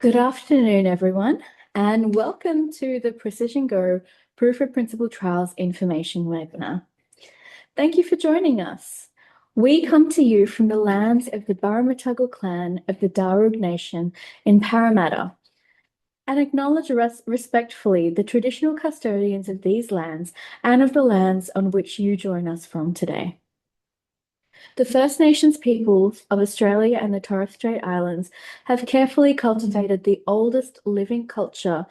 Good afternoon, everyone, and welcome to the PrecisionGo Proof of Principle Trials Information webinar. Thank you for joining us. We come to you from the lands of the Burramuttugal clan of the Darug Nation in Parramatta and acknowledge respectfully the traditional custodians of these lands and of the lands on which you join us from today. The First Nations peoples of Australia and the Torres Strait Islands have carefully cultivated the oldest living culture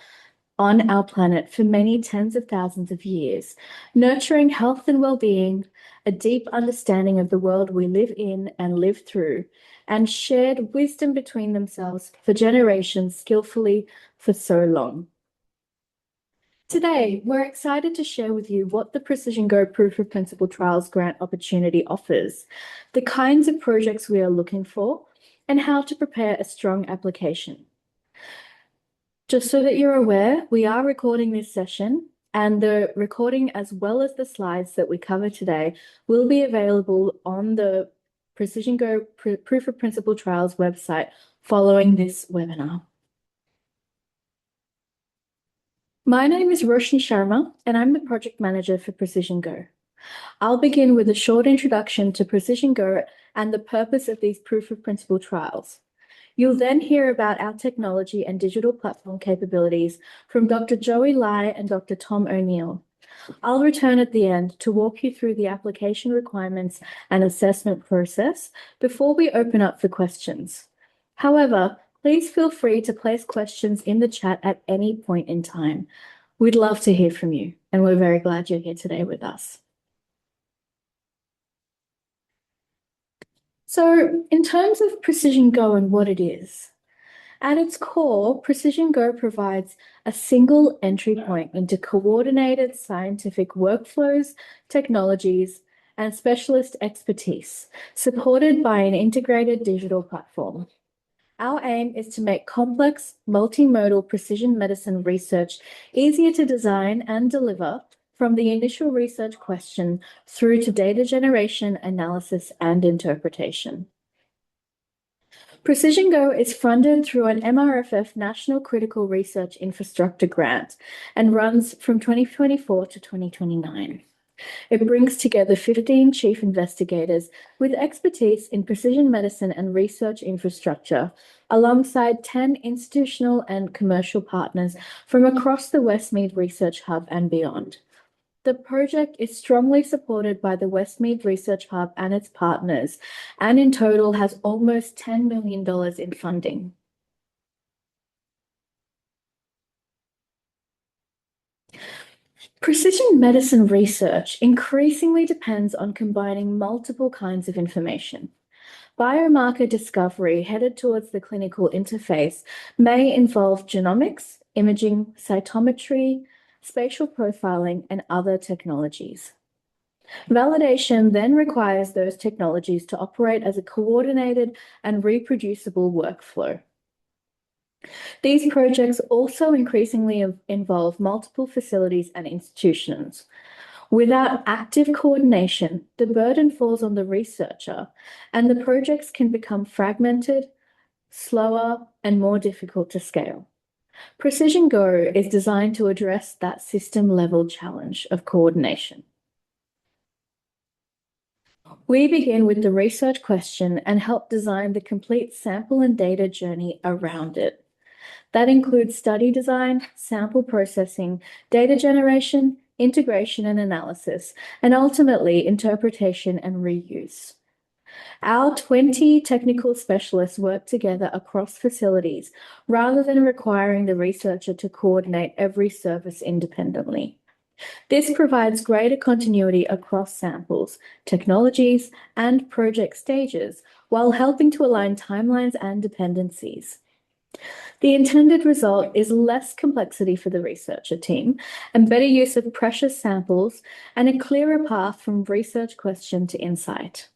on our planet for many tens of thousands of years, nurturing health and well-being, a deep understanding of the world we live in and live through, and shared wisdom between themselves for generations skillfully for so long. Today, we're excited to share with you what the PrecisionGo Proof of Principle Trials grant opportunity offers, the kinds of projects we are looking for, and how to prepare a strong application. Just so that you're aware, we are recording this session, and the recording, as well as the slides that we cover today, will be available on the PrecisionGo Proof of Principle Trials website following this webinar. My name is Roshni Sharma, and I'm the project manager for PrecisionGo. I'll begin with a short introduction to PrecisionGo and the purpose of these proof of principle trials. You'll then hear about our technology and digital platform capabilities from Dr. Joey Lai and Dr. Tom O'Neill. I'll return at the end to walk you through the application requirements and assessment process before we open up for questions. However, please feel free to place questions in the chat at any point in time. We'd love to hear from you, and we're very glad you're here today with us. So, in terms of PrecisionGo and what it is, at its core, PrecisionGo provides a single entry point into coordinated scientific workflows, technologies, and specialist expertise, supported by an integrated digital platform. Our aim is to make complex, multimodal precision medicine research easier to design and deliver from the initial research question through to data generation, analysis, and interpretation. PrecisionGo is funded through an MRFF National Critical Research Infrastructure Grant and runs from 2024 to 2029. It brings together 15 chief investigators with expertise in precision medicine and research infrastructure, alongside 10 institutional and commercial partners from across the Westmead Research Hub and beyond. The project is strongly supported by the Westmead Research Hub and its partners, and in total has almost $10 million in funding. Precision medicine research increasingly depends on combining multiple kinds of information. Biomarker discovery headed towards the clinical interface may involve genomics, imaging, cytometry, spatial profiling, and other technologies. Validation then requires those technologies to operate as a coordinated and reproducible workflow. These projects also increasingly involve multiple facilities and institutions. Without active coordination, the burden falls on the researcher, and the projects can become fragmented, slower, and more difficult to scale. PrecisionGo is designed to address that system-level challenge of coordination. We begin with the research question and help design the complete sample and data journey around it. That includes study design, sample processing, data generation, integration and analysis, and ultimately interpretation and reuse. Our 20 technical specialists work together across facilities rather than requiring the researcher to coordinate every service independently. This provides greater continuity across samples, technologies, and project stages, while helping to align timelines and dependencies. The intended result is less complexity for the researcher team and better use of precious samples and a clearer path from research question to insight.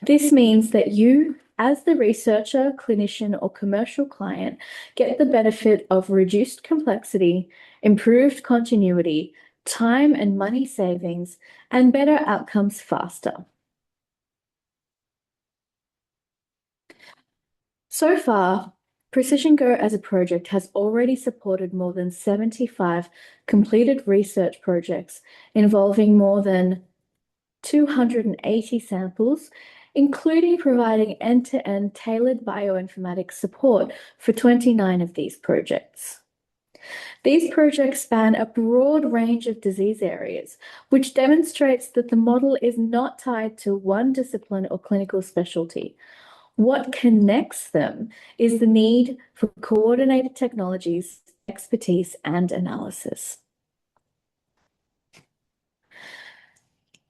This means that you, as the researcher, clinician, or commercial client, get the benefit of reduced complexity, improved continuity, time and money savings, and better outcomes faster. So far, PrecisionGo as a project has already supported more than 75 completed research projects involving more than 280 samples, including providing end-to-end tailored bioinformatics support for 29 of these projects. These projects span a broad range of disease areas, which demonstrates that the model is not tied to one discipline or clinical specialty. What connects them is the need for coordinated technologies, expertise, and analysis.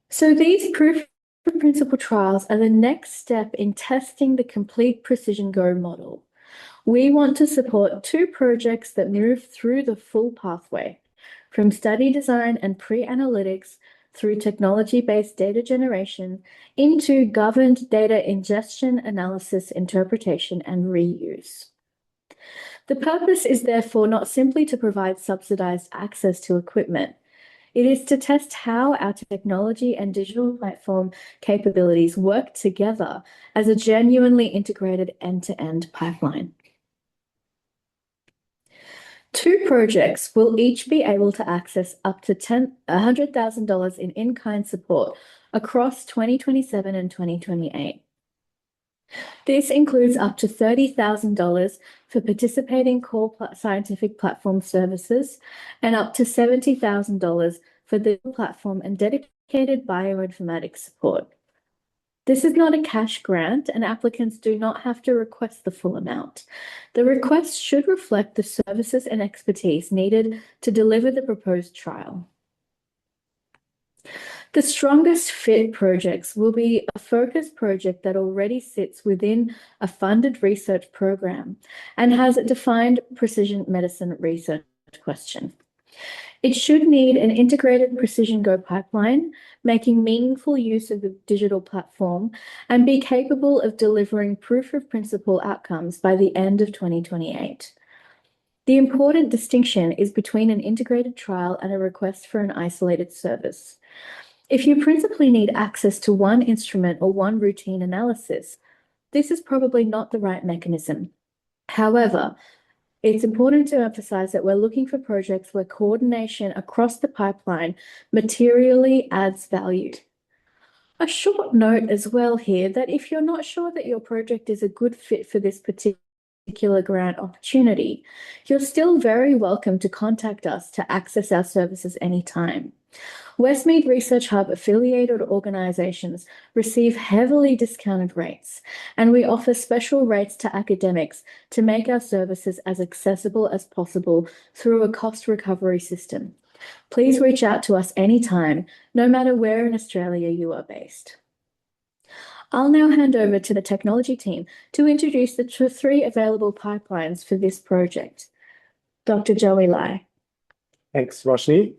So these proof of principle trials are the next step in testing the complete PrecisionGo model. We want to support 2 projects that move through the full pathway, from study design and pre-analytics through technology-based data generation into governed data ingestion, analysis, interpretation, and reuse. The purpose is therefore not simply to provide subsidized access to equipment. It is to test how our technology and digital platform capabilities work together as a genuinely integrated end-to-end pipeline. 2 projects will each be able to access up to $100,000 in-kind support across 2027 and 2028. This includes up to $30,000 for participating core scientific platform services and up to $70,000 for the platform and dedicated bioinformatics support. This is not a cash grant, and applicants do not have to request the full amount. The request should reflect the services and expertise needed to deliver the proposed trial. The strongest fit projects will be a focused project that already sits within a funded research program and has a defined precision medicine research question. It should need an integrated PrecisionGo pipeline, making meaningful use of the digital platform, and be capable of delivering proof of principle outcomes by the end of 2028. The important distinction is between an integrated trial and a request for an isolated service. If you principally need access to one instrument or one routine analysis, this is probably not the right mechanism. However, it's important to emphasize that we're looking for projects where coordination across the pipeline materially adds value. A short note as well here that if you're not sure that your project is a good fit for this particular grant opportunity, you're still very welcome to contact us to access our services anytime. Westmead Research Hub affiliated organizations receive heavily discounted rates, and we offer special rates to academics to make our services as accessible as possible through a cost recovery system. Please reach out to us anytime, no matter where in Australia you are based. I'll now hand over to the technology team to introduce the 3 available pipelines for this project. Dr. Joey Lai. Thanks, Roshni.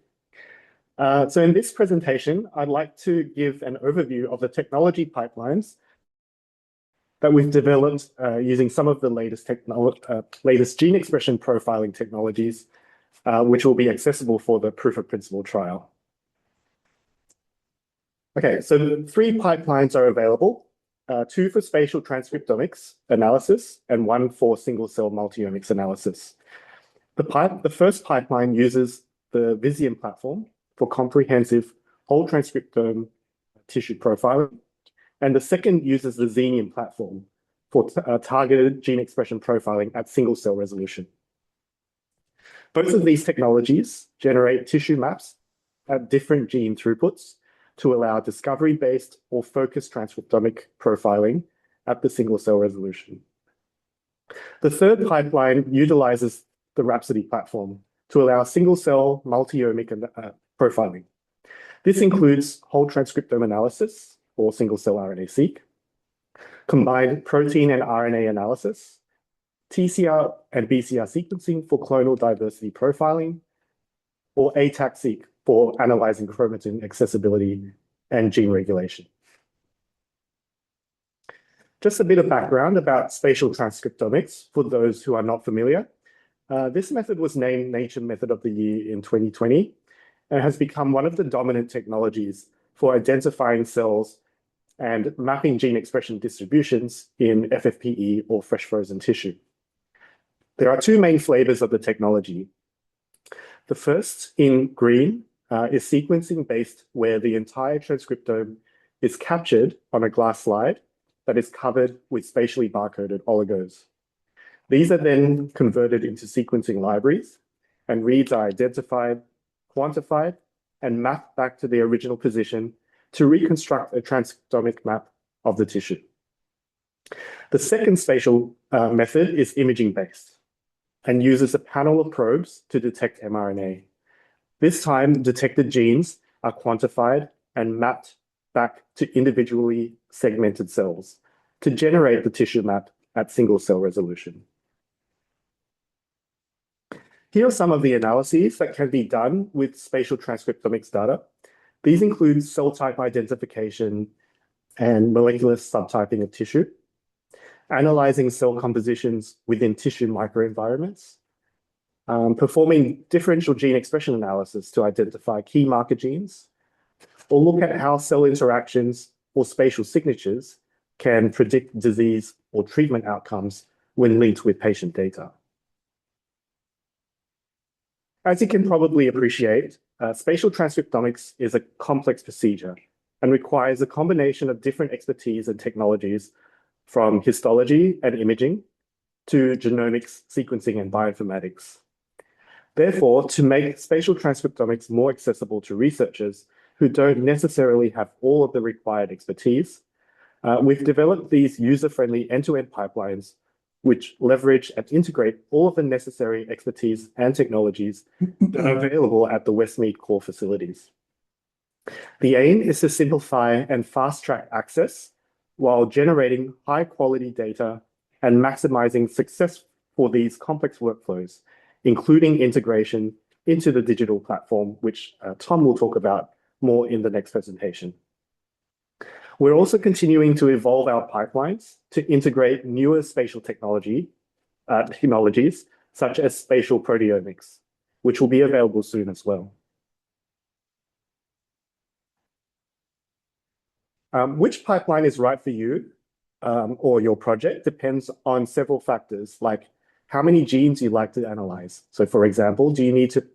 So in this presentation, I'd like to give an overview of the technology pipelines that we've developed using some of the latest gene expression profiling technologies, which will be accessible for the proof of principle trial. Okay, so the 3 pipelines are available, 2 for spatial transcriptomics analysis and 1 for single-cell multiomics analysis. The first pipeline uses the Visium platform for comprehensive whole transcriptome tissue profiling, and the second uses the Xenium platform for targeted gene expression profiling at single-cell resolution. Both of these technologies generate tissue maps at different gene throughputs to allow discovery-based or focused transcriptomic profiling at the single-cell resolution. The third pipeline utilizes the Rhapsody platform to allow single-cell multiomic profiling. This includes whole transcriptome analysis or single-cell RNA-seq, combined protein and RNA analysis, TCR and BCR sequencing for clonal diversity profiling, or ATAC-seq for analyzing chromatin accessibility and gene regulation. Just a bit of background about spatial transcriptomics for those who are not familiar. This method was named Nature Method of the Year in 2020 and has become one of the dominant technologies for identifying cells and mapping gene expression distributions in FFPE or fresh frozen tissue. There are two main flavors of the technology. The first, in green, is sequencing based, where the entire transcriptome is captured on a glass slide that is covered with spatially barcoded oligos. These are then converted into sequencing libraries, and reads are identified, quantified, and mapped back to the original position to reconstruct a transcriptomic map of the tissue. The second spatial method is imaging-based and uses a panel of probes to detect mRNA. This time, detected genes are quantified and mapped back to individually segmented cells to generate the tissue map at single-cell resolution. Here are some of the analyses that can be done with spatial transcriptomics data. These include cell type identification and molecular subtyping of tissue, analyzing cell compositions within tissue microenvironments, performing differential gene expression analysis to identify key marker genes, or look at how cell interactions or spatial signatures can predict disease or treatment outcomes when linked with patient data. As you can probably appreciate, spatial transcriptomics is a complex procedure and requires a combination of different expertise and technologies, from histology and imaging to genomics, sequencing, and bioinformatics. Therefore, to make spatial transcriptomics more accessible to researchers who don't necessarily have all of the required expertise, we've developed these user-friendly end-to-end pipelines which leverage and integrate all of the necessary expertise and technologies that are available at the Westmead core facilities. The aim is to simplify and fast-track access while generating high-quality data and maximizing success for these complex workflows, including integration into the digital platform, which Tom will talk about more in the next presentation. We're also continuing to evolve our pipelines to integrate newer spatial technologies, such as spatial proteomics, which will be available soon as well. Which pipeline is right for you or your project depends on several factors, like how many genes you'd like to analyze. So for example, do you need to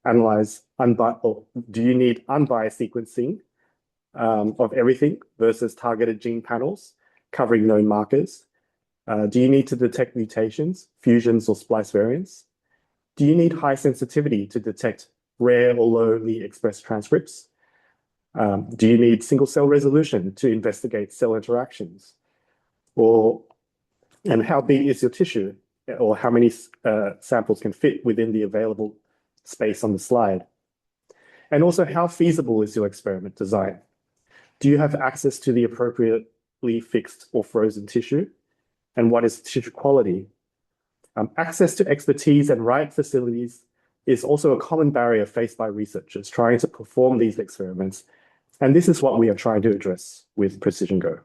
analyze do you need unbiased sequencing of everything versus targeted gene panels covering known markers? Do you need to detect mutations, fusions, or splice variants? Do you need high sensitivity to detect rare or lowly expressed transcripts? Do you need single-cell resolution to investigate cell interactions? And how big is your tissue? Or how many samples can fit within the available space on the slide? And also, how feasible is your experiment design? Do you have access to the appropriately fixed or frozen tissue? And what is tissue quality? Access to expertise and right facilities is also a common barrier faced by researchers trying to perform these experiments. And this is what we are trying to address with PrecisionGo.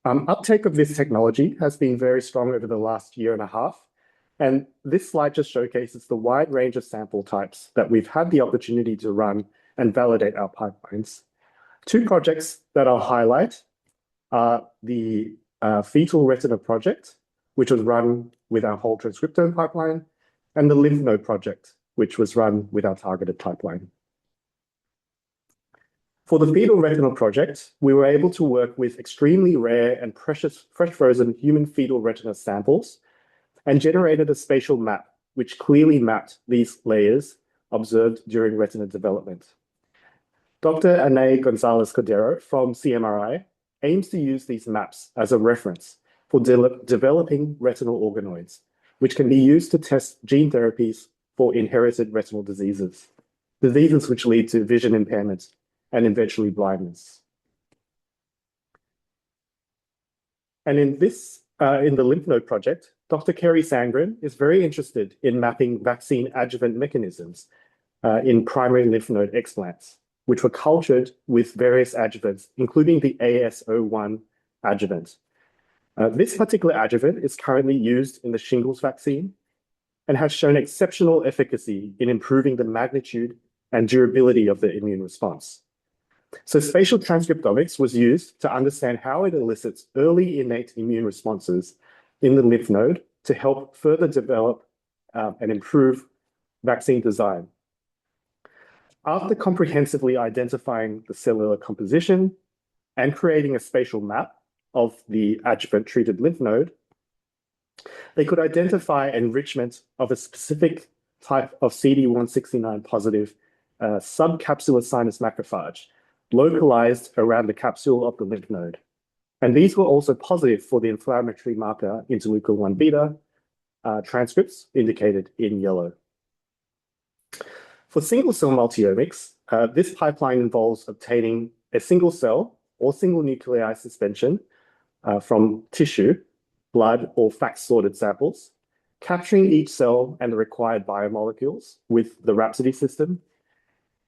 Uptake of this technology has been very strong over the last year and a half. And this slide just showcases the wide range of sample types that we've had the opportunity to run and validate our pipelines. Two projects that I'll highlight are the fetal retina project, which was run with our whole transcriptome pipeline, and the lymph node project, which was run with our targeted pipeline. For the fetal retinal project, we were able to work with extremely rare and precious fresh frozen human fetal retina samples and generated a spatial map which clearly mapped these layers observed during retina development. Dr. Anae Gonzalez-Cordero from CMRI aims to use these maps as a reference for developing retinal organoids, which can be used to test gene therapies for inherited retinal diseases which lead to vision impairment and eventually blindness. And in the lymph node project, Dr. Kerry Sangren is very interested in mapping vaccine adjuvant mechanisms in primary lymph node explants, which were cultured with various adjuvants, including the AS01 adjuvant. This particular adjuvant is currently used in the shingles vaccine and has shown exceptional efficacy in improving the magnitude and durability of the immune response. So spatial transcriptomics was used to understand how it elicits early innate immune responses in the lymph node to help further develop and improve vaccine design. After comprehensively identifying the cellular composition and creating a spatial map of the adjuvant treated lymph node, they could identify enrichment of a specific type of CD169 positive subcapsular sinus macrophage localized around the capsule of the lymph node. And these were also positive for the inflammatory marker interleukin-1 beta transcripts indicated in yellow. For single-cell multiomics, this pipeline involves obtaining a single cell or single nuclei suspension from tissue, blood, or FACS-sorted samples, capturing each cell and the required biomolecules with the Rhapsody system,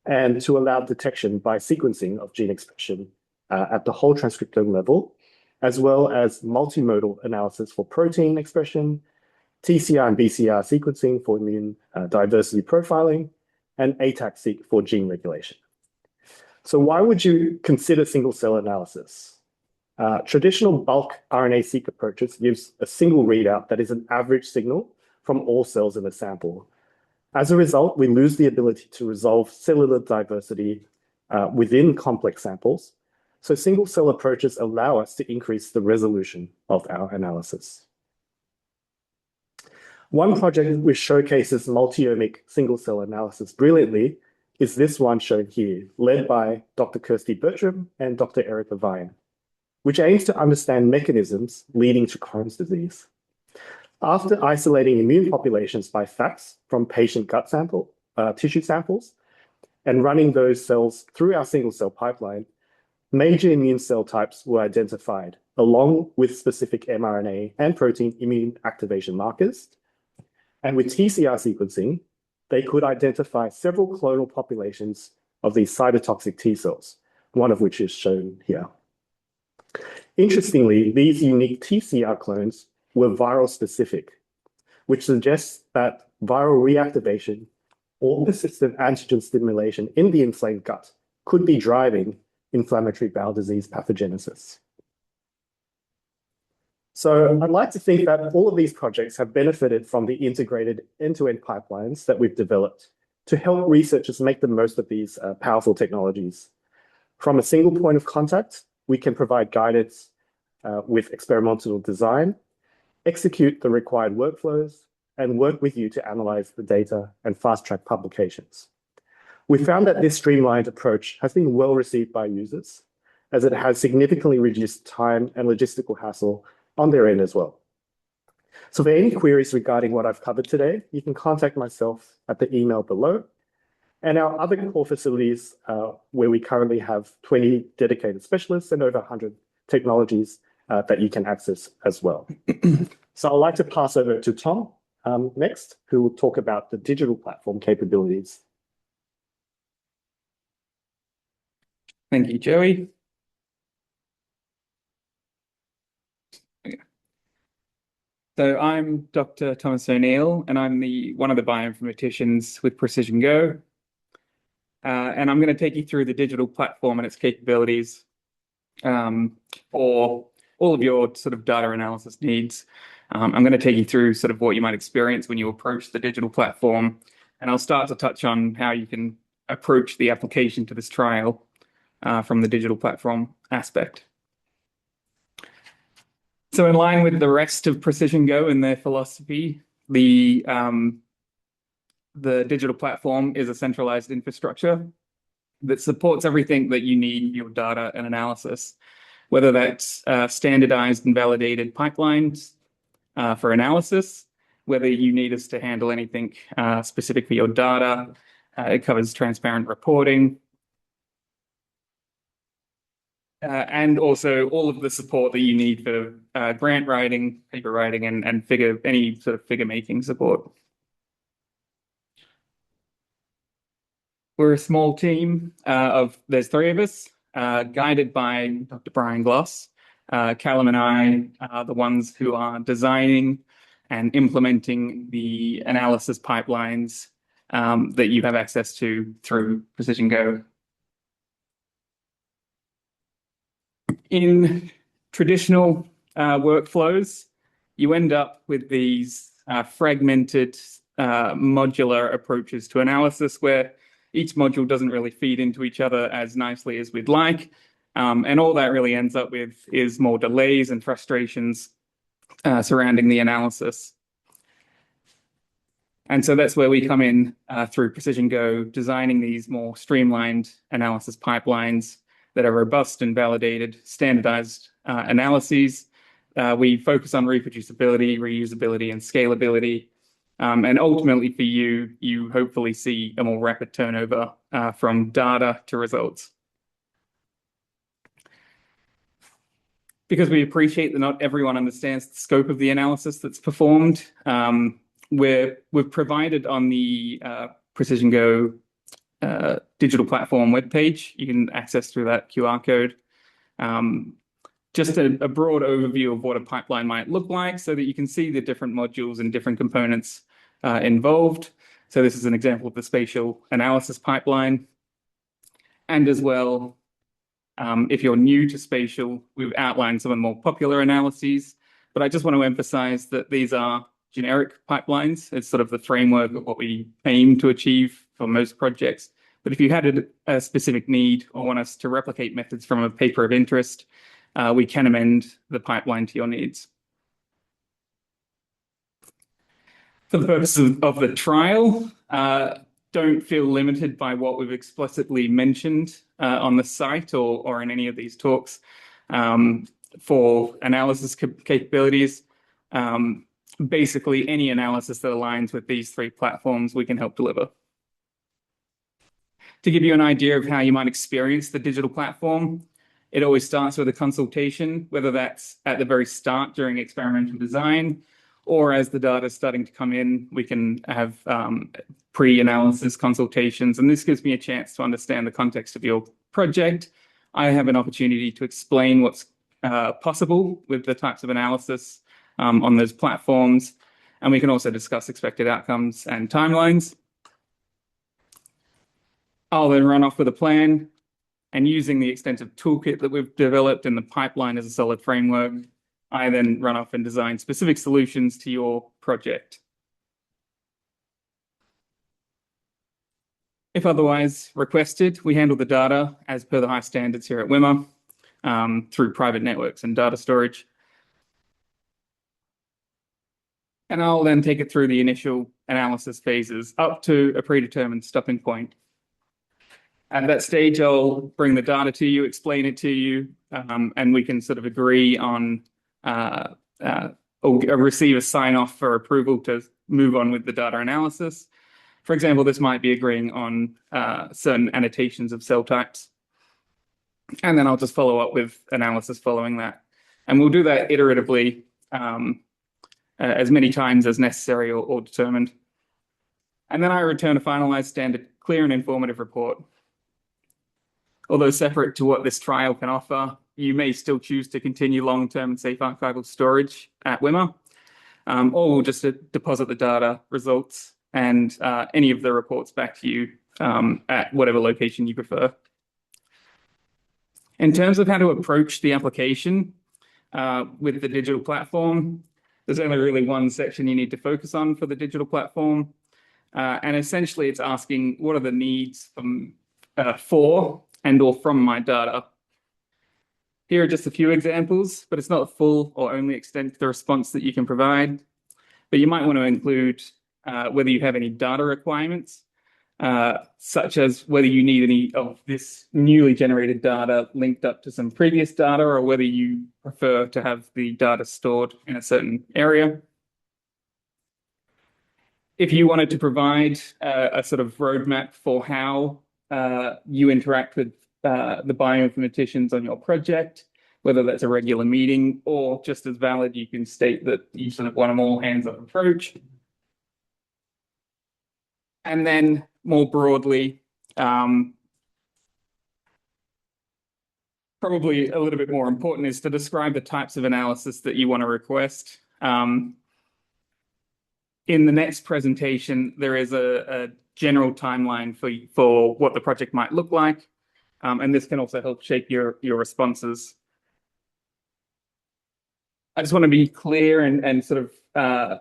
and to allow detection by sequencing of gene expression at the whole transcriptome level, as well as multimodal analysis for protein expression, TCR and BCR sequencing for immune diversity profiling, and ATAC-seq for gene regulation. So why would you consider single-cell analysis? Traditional bulk RNA-seq approaches gives a single readout that is an average signal from all cells in a sample. As a result, we lose the ability to resolve cellular diversity within complex samples. So single-cell approaches allow us to increase the resolution of our analysis. One project which showcases multi-omic single-cell analysis brilliantly is this one shown here, led by Dr. Kirsty Bertram and Dr. Erica Vine, which aims to understand mechanisms leading to Crohn's disease. After isolating immune populations by FACS from patient gut tissue samples and running those cells through our single-cell pipeline, major immune cell types were identified, along with specific mRNA and protein immune activation markers. And with TCR sequencing, they could identify several clonal populations of these cytotoxic T cells, one of which is shown here. Interestingly, these unique TCR clones were viral specific, which suggests that viral reactivation or persistent antigen stimulation in the inflamed gut could be driving inflammatory bowel disease pathogenesis. So I'd like to think that all of these projects have benefited from the integrated end-to-end pipelines that we've developed to help researchers make the most of these powerful technologies. From a single point of contact, we can provide guidance with experimental design, execute the required workflows, and work with you to analyze the data and fast-track publications. We found that this streamlined approach has been well received by users, as it has significantly reduced time and logistical hassle on their end as well. So for any queries regarding what I've covered today, you can contact myself at the email below. And our other core facilities, where we currently have 20 dedicated specialists and over 100 technologies that you can access as well. So I'd like to pass over to Tom next, who will talk about the digital platform capabilities. Thank you, Joey. So I'm Dr. Thomas O'Neill, and I'm one of the bioinformaticians with PrecisionGo. And I'm going to take you through the digital platform and its capabilities for all of your sort of data analysis needs. I'm going to take you through sort of what you might experience when you approach the digital platform. And I'll start to touch on how you can approach the application to this trial from the digital platform aspect. So in line with the rest of PrecisionGo and their philosophy, the digital platform is a centralized infrastructure that supports everything that you need for your data and analysis, whether that's standardized and validated pipelines for analysis, whether you need us to handle anything specific for your data. It covers transparent reporting, and also all of the support that you need for grant writing, paper writing, and any sort of figure making support. We're a small team there's 3 of us, guided by Dr. Brian Gloss. Callum and I are the ones who are designing and implementing the analysis pipelines that you have access to through PrecisionGo. In traditional workflows, you end up with these fragmented modular approaches to analysis where each module doesn't really feed into each other as nicely as we'd like. And all that really ends up with is more delays and frustrations surrounding the analysis. And so that's where we come in through PrecisionGo, designing these more streamlined analysis pipelines that are robust and validated, standardized analyses. We focus on reproducibility, reusability, and scalability. And ultimately for you, you hopefully see a more rapid turnover from data to results. Because we appreciate that not everyone understands the scope of the analysis that's performed, we've provided on the PrecisionGo digital platform webpage. You can access through that QR code. Just a broad overview of what a pipeline might look like so that you can see the different modules and different components involved. So this is an example of the spatial analysis pipeline. And as well, if you're new to spatial, we've outlined some of the more popular analyses, but I just want to emphasize that these are generic pipelines. It's sort of the framework of what we aim to achieve for most projects. But if you had a specific need or want us to replicate methods from a paper of interest, we can amend the pipeline to your needs. For the purposes of the trial, don't feel limited by what we've explicitly mentioned on the site or in any of these talks for analysis capabilities. Basically, any analysis that aligns with these three platforms, we can help deliver. To give you an idea of how you might experience the digital platform, it always starts with a consultation, whether that's at the very start during experimental design, or as the data is starting to come in, we can have pre-analysis consultations. And this gives me a chance to understand the context of your project. I have an opportunity to explain what's possible with the types of analysis on those platforms. And we can also discuss expected outcomes and timelines. I'll then run off with a plan, and using the extensive toolkit that we've developed in the pipeline as a solid framework, I then run off and design specific solutions to your project. If otherwise requested, we handle the data as per the high standards here at WIMA through private networks and data storage. And I'll then take it through the initial analysis phases up to a predetermined stopping point. At that stage, I'll bring the data to you, explain it to you, and we can sort of agree on or receive a sign-off for approval to move on with the data analysis. For example, this might be agreeing on certain annotations of cell types. And then I'll just follow up with analysis following that. And we'll do that iteratively as many times as necessary or determined. And then I return a finalized, standard, clear and informative report. Although separate to what this trial can offer, you may still choose to continue long-term and safe archival storage at WIMA, or we'll just deposit the data results and any of the reports back to you at whatever location you prefer. In terms of how to approach the application with the digital platform, there's only really one section you need to focus on for the digital platform. And essentially, it's asking what are the needs for and or from my data. Here are just a few examples, but it's not a full or only extent to the response that you can provide. But you might want to include whether you have any data requirements, such as whether you need any of this newly generated data linked up to some previous data, or whether you prefer to have the data stored in a certain area. If you wanted to provide a sort of roadmap for how you interact with the bioinformaticians on your project, whether that's a regular meeting or just as valid, you can state that you sort of want a more hands-on approach. And then more broadly, probably a little bit more important is to describe the types of analysis that you want to request. In the next presentation, there is a general timeline for what the project might look like. And this can also help shape your responses. I just want to be clear and sort of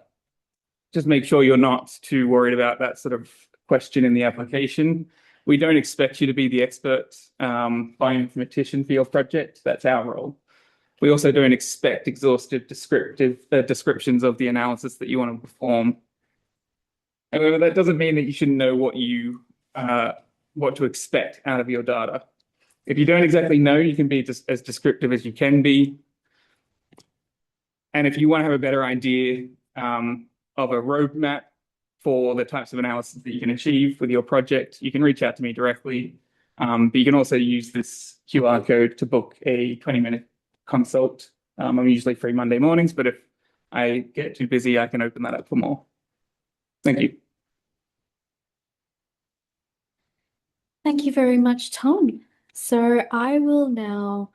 just make sure you're not too worried about that sort of question in the application. We don't expect you to be the expert bioinformatician for your project. That's our role. We also don't expect exhaustive descriptions of the analysis that you want to perform. However, that doesn't mean that you shouldn't know what to expect out of your data. If you don't exactly know, you can be as descriptive as you can be. And if you want to have a better idea of a roadmap for the types of analysis that you can achieve with your project, you can reach out to me directly. But you can also use this QR code to book a 20-minute consult. I'm usually free Monday mornings, but if I get too busy, I can open that up for more. Thank you. Thank you very much, Tom. So I will now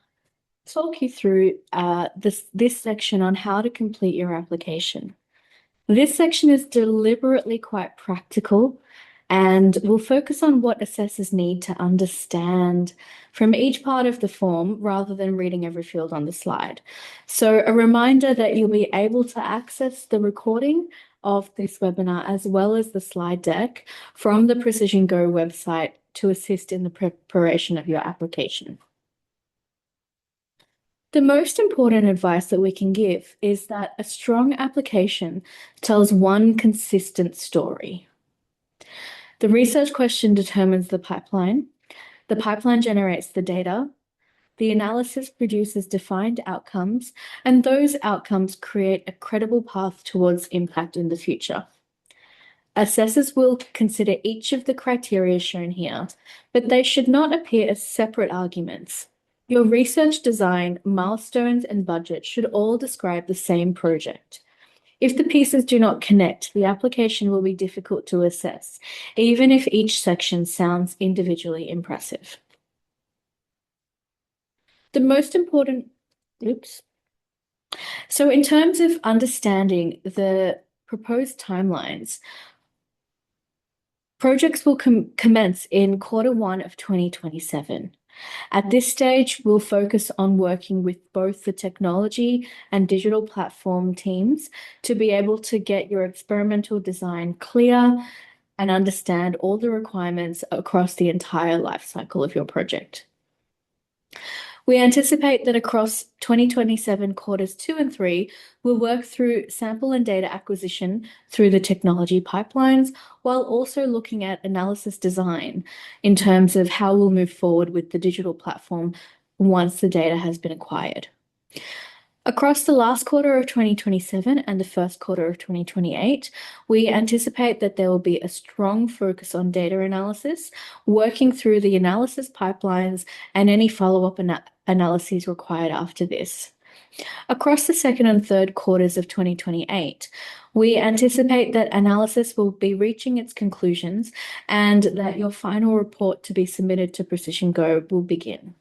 talk you through this section on how to complete your application. This section is deliberately quite practical and will focus on what assessors need to understand from each part of the form rather than reading every field on the slide. So a reminder that you'll be able to access the recording of this webinar as well as the slide deck from the PrecisionGo website to assist in the preparation of your application. The most important advice that we can give is that a strong application tells one consistent story. The research question determines the pipeline generates the data, the analysis produces defined outcomes, and those outcomes create a credible path towards impact in the future. Assessors will consider each of the criteria shown here, but they should not appear as separate arguments. Your research design, milestones, and budget should all describe the same project. If the pieces do not connect, the application will be difficult to assess, even if each section sounds individually impressive. The most important, So in terms of understanding the proposed timelines, projects will commence in Q1 of 2027. At this stage, we'll focus on working with both the technology and digital platform teams to be able to get your experimental design clear and understand all the requirements across the entire life cycle of your project. We anticipate that across 2027 quarters 2 and 3, we'll work through sample and data acquisition through the technology pipelines, while also looking at analysis design in terms of how we'll move forward with the digital platform once the data has been acquired. Across the last quarter of 2027 and the first quarter of 2028, we anticipate that there will be a strong focus on data analysis, working through the analysis pipelines and any follow-up analyses required after this. Across the second and third quarters of 2028, we anticipate that analysis will be reaching its conclusions and that your final report to be submitted to PrecisionGo will begin.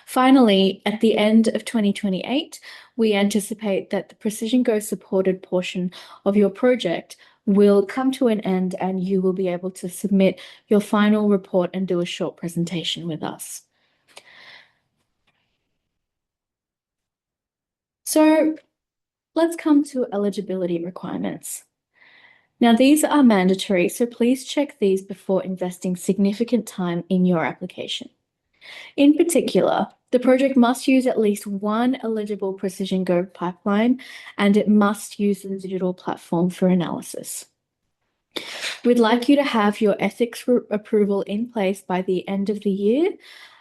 Finally, at the end of 2028, we anticipate that the PrecisionGo supported portion of your project will come to an end and you will be able to submit your final report and do a short presentation with us. So let's come to eligibility requirements. Now, these are mandatory, so please check these before investing significant time in your application. In particular, the project must use at least one eligible PrecisionGo pipeline, and it must use the digital platform for analysis. We'd like you to have your ethics approval in place by the end of the year,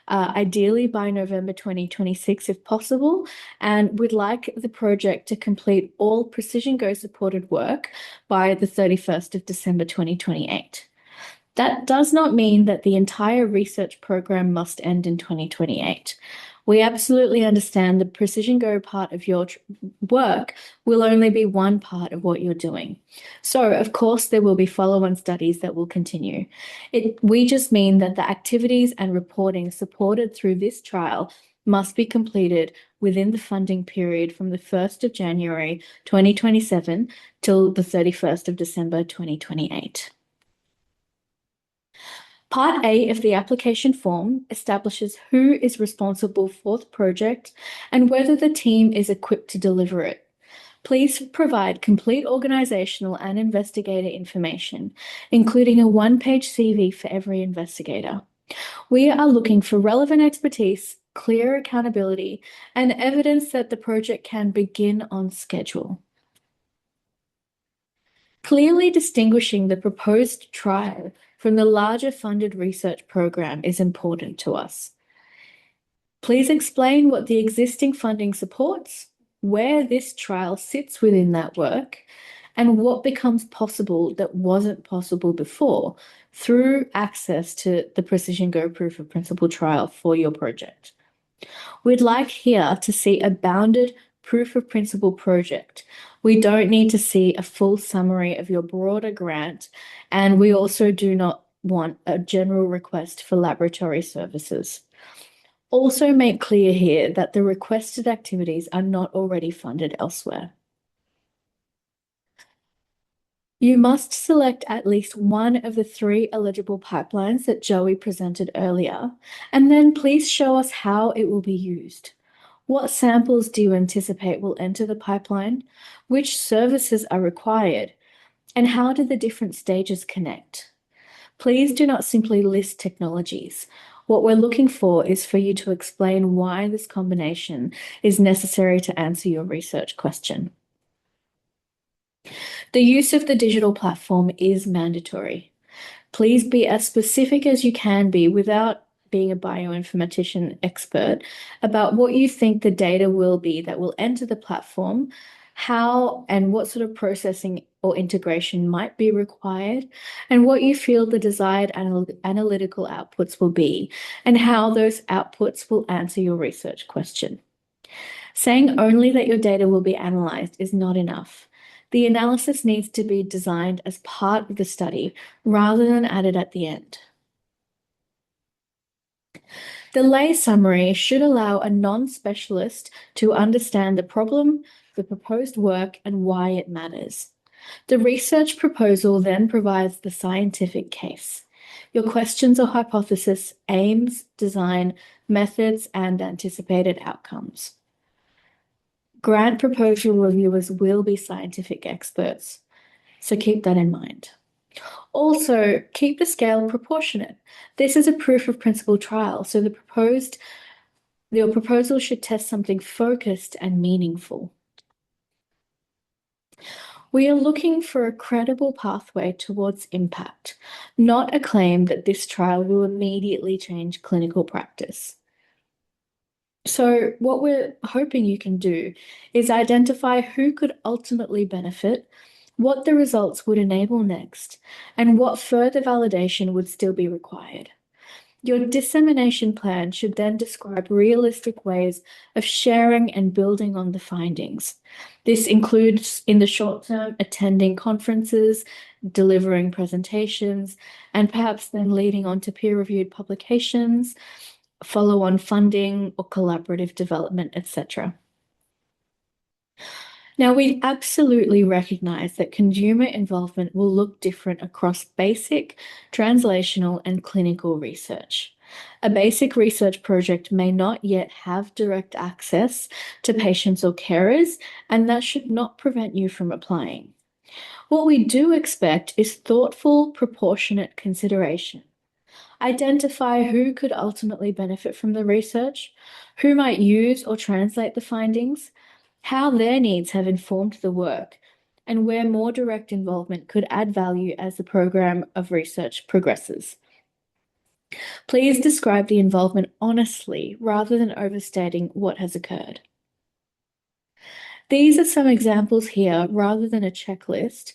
ideally by November 2026 if possible, and we'd like the project to complete all PrecisionGo supported work by the 31st of December 2028. That does not mean that the entire research program must end in 2028. We absolutely understand the PrecisionGo part of your work will only be one part of what you're doing. So, of course, there will be follow-on studies that will continue. We just mean that the activities and reporting supported through this trial must be completed within the funding period from the 1st of January 2027 till the 31st of December 2028. Part A of the application form establishes who is responsible for the project and whether the team is equipped to deliver it. Please provide complete organizational and investigator information, including a one-page CV for every investigator. We are looking for relevant expertise, clear accountability, and evidence that the project can begin on schedule. Clearly distinguishing the proposed trial from the larger funded research program is important to us. Please explain what the existing funding supports, where this trial sits within that work, and what becomes possible that wasn't possible before through access to the PrecisionGo proof of principle trial for your project. We'd like here to see a bounded proof of principle project. We don't need to see a full summary of your broader grant, and we also do not want a general request for laboratory services. Also make clear here that the requested activities are not already funded elsewhere. You must select at least one of the 3 eligible pipelines that Joey presented earlier, and then please show us how it will be used. What samples do you anticipate will enter the pipeline? Which services are required? And how do the different stages connect? Please do not simply list technologies. What we're looking for is for you to explain why this combination is necessary to answer your research question. The use of the digital platform is mandatory. Please be as specific as you can be without being a bioinformatician expert about what you think the data will be that will enter the platform, how and what sort of processing or integration might be required, and what you feel the desired analytical outputs will be, and how those outputs will answer your research question. Saying only that your data will be analyzed is not enough. The analysis needs to be designed as part of the study rather than added at the end. The lay summary should allow a non-specialist to understand the problem, the proposed work, and why it matters. The research proposal then provides the scientific case. Your questions or hypothesis, aims, design, methods, and anticipated outcomes. Grant proposal reviewers will be scientific experts, so keep that in mind. Also, keep the scale proportionate. This is a proof of principle trial, so your proposal should test something focused and meaningful. We are looking for a credible pathway towards impact, not a claim that this trial will immediately change clinical practice. So what we're hoping you can do is identify who could ultimately benefit, what the results would enable next, and what further validation would still be required. Your dissemination plan should then describe realistic ways of sharing and building on the findings. This includes, in the short term, attending conferences, delivering presentations, and perhaps then leading on to peer-reviewed publications, follow-on funding or collaborative development, etc. Now, we absolutely recognize that consumer involvement will look different across basic, translational, and clinical research. A basic research project may not yet have direct access to patients or carers, and that should not prevent you from applying. What we do expect is thoughtful, proportionate consideration. Identify who could ultimately benefit from the research, who might use or translate the findings, how their needs have informed the work, and where more direct involvement could add value as the program of research progresses. Please describe the involvement honestly rather than overstating what has occurred. These are some examples here rather than a checklist.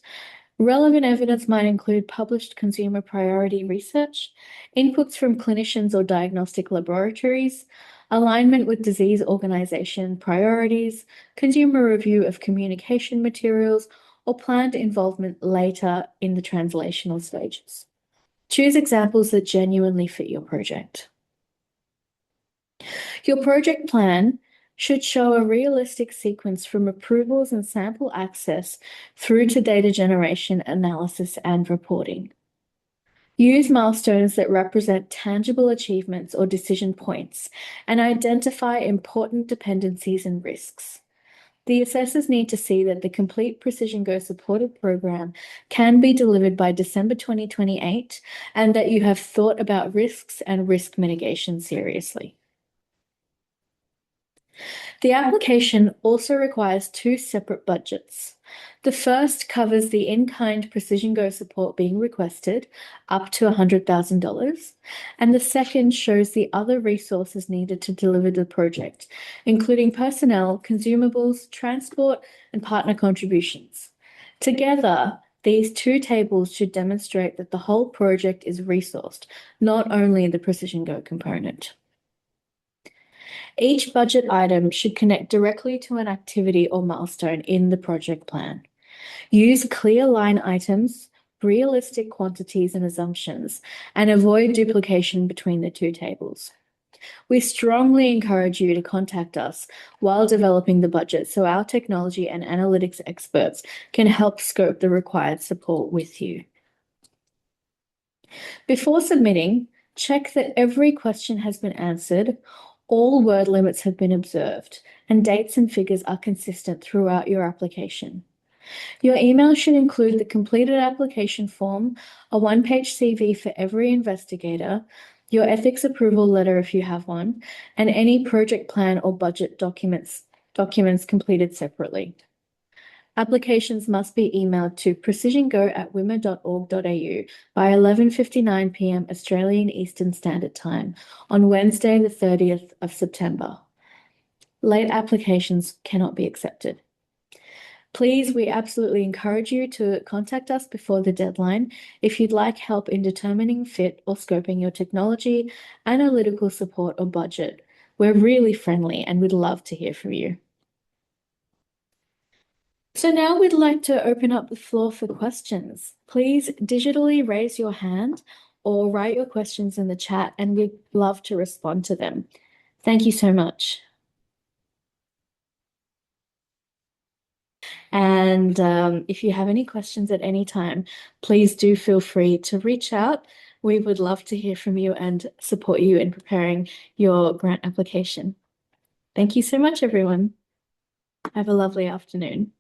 Relevant evidence might include published consumer priority research, inputs from clinicians or diagnostic laboratories, alignment with disease organization priorities, consumer review of communication materials, or planned involvement later in the translational stages. Choose examples that genuinely fit your project. Your project plan should show a realistic sequence from approvals and sample access through to data generation, analysis, and reporting. Use milestones that represent tangible achievements or decision points and identify important dependencies and risks. The assessors need to see that the complete PrecisionGo supported program can be delivered by December 2028 and that you have thought about risks and risk mitigation seriously. The application also requires two separate budgets. The first covers the in-kind PrecisionGo support being requested, up to $100,000, and the second shows the other resources needed to deliver the project, including personnel, consumables, transport, and partner contributions. Together, these two tables should demonstrate that the whole project is resourced, not only the PrecisionGo component. Each budget item should connect directly to an activity or milestone in the project plan. Use clear line items, realistic quantities and assumptions, and avoid duplication between the two tables. We strongly encourage you to contact us while developing the budget so our technology and analytics experts can help scope the required support with you. Before submitting, check that every question has been answered, all word limits have been observed, and dates and figures are consistent throughout your application. Your email should include the completed application form, a one-page CV for every investigator, your ethics approval letter if you have one, and any project plan or budget documents completed separately. Applications must be emailed to precisiongo@wimmer.org.au by 11:59 p.m. Australian Eastern Standard Time on Wednesday, the 30th of September. Late applications cannot be accepted. Please, we absolutely encourage you to contact us before the deadline if you'd like help in determining fit or scoping your technology, analytical support, or budget. We're really friendly and we'd love to hear from you. So now we'd like to open up the floor for questions. Please digitally raise your hand or write your questions in the chat and we'd love to respond to them. Thank you so much. And if you have any questions at any time, please do feel free to reach out. We would love to hear from you and support you in preparing your grant application. Thank you so much, everyone. Have a lovely afternoon.